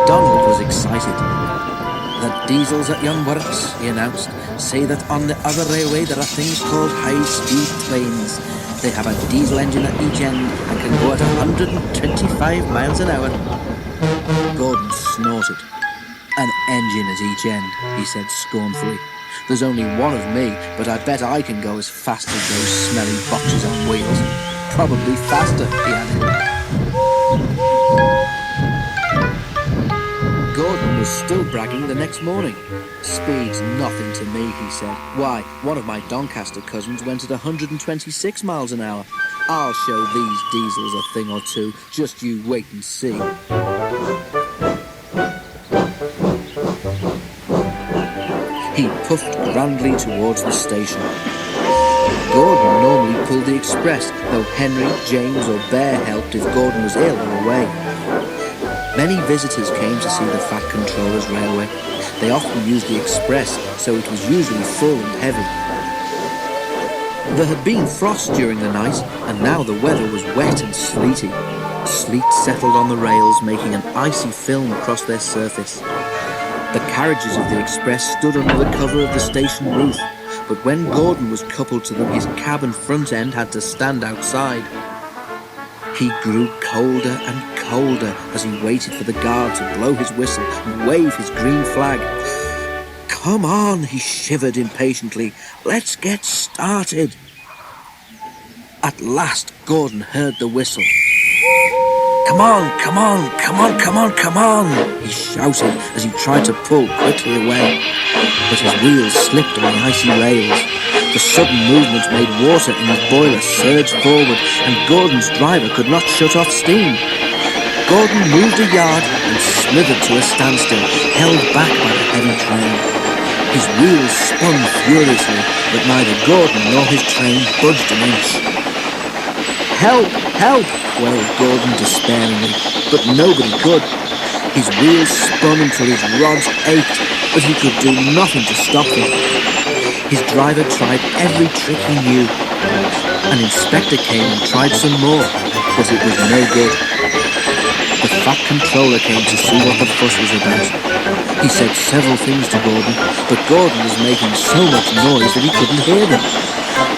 Donald was excited. "The diesels at Young Works," he announced, "say that on the other railway there are things called high-speed trains. They have a diesel engine at each end and can go at 125 miles an hour. Gordon snorted. "An engine at each end," he said scornfully. "There's only one of me, but I bet I can go as fast as those smelly boxes on wheels. Probably faster," he added. Gordon was still bragging the next morning. "Speed's nothing to me," he said. "Why, one of my Doncaster cousins went at 126 miles an hour. I'll show these diesels a thing or two. Just you wait and see." He puffed grandly towards the station. Gordon normally pulled the express, though Henry, James or Bear helped if Gordon was ill or away. Many visitors came to see the Fat Controller's railway. They often used the express, so it was usually full and heavy. There had been frost during the night, and now the weather was wet and sleety. Sleet settled on the rails, making an icy film across their surface. The carriages of the express stood under the cover of the station roof, but when Gordon was coupled to them, his cabin front end had to stand outside. He grew colder and colder as he waited for the guard to blow his whistle and wave his green flag. "Come on," he shivered impatiently. "Let's get started." At last, Gordon heard the whistle. "Come on, come on, come on, come on, come on," he shouted as he tried to pull quickly away. But his wheels slipped on the icy rails. The sudden movement made water in his boiler surge forward, and Gordon's driver could not shut off steam. Gordon moved a yard and slithered to a standstill, held back by the heavy train. His wheels spun furiously, but neither Gordon nor his train budged an inch. "Help! Help!" wailed Gordon despairingly, but nobody could. His wheels spun until his rods ached, but he could do nothing to stop them. His driver tried every trick he knew. An inspector came and tried some more, but it was no good. The Fat Controller came to see what the fuss was about. He said several things to Gordon, but Gordon was making so much noise that he couldn't hear them.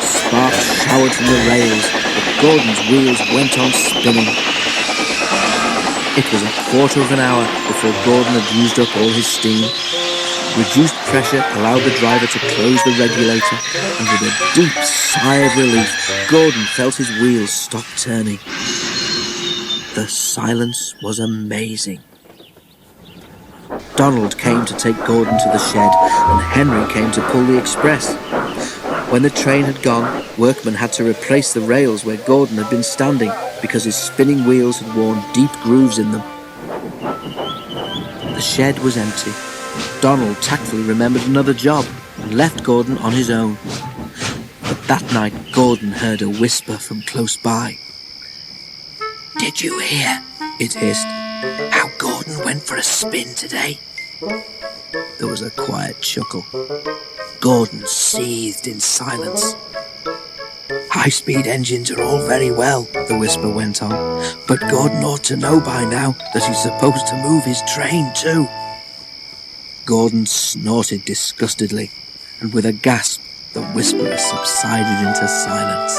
Sparks showered from the rails, but Gordon's wheels went on spinning. It was a quarter of an hour before Gordon had used up all his steam. Reduced pressure allowed the driver to close the regulator, and with a deep sigh of relief, Gordon felt his wheels stop turning. The silence was amazing. Donald came to take Gordon to the shed, and Henry came to pull the express. When the train had gone, workmen had to replace the rails where Gordon had been standing because his spinning wheels had worn deep grooves in them. The shed was empty. Donald tactfully remembered another job and left Gordon on his own. But that night Gordon heard a whisper from close by. "Did you hear," it hissed, "how Gordon went for a spin today?" There was a quiet chuckle. Gordon seethed in silence. "High-speed engines are all very well," the whisper went on, "but Gordon ought to know by now that he's supposed to move his train too." Gordon snorted disgustedly, and with a gasp, the whisperer subsided into silence.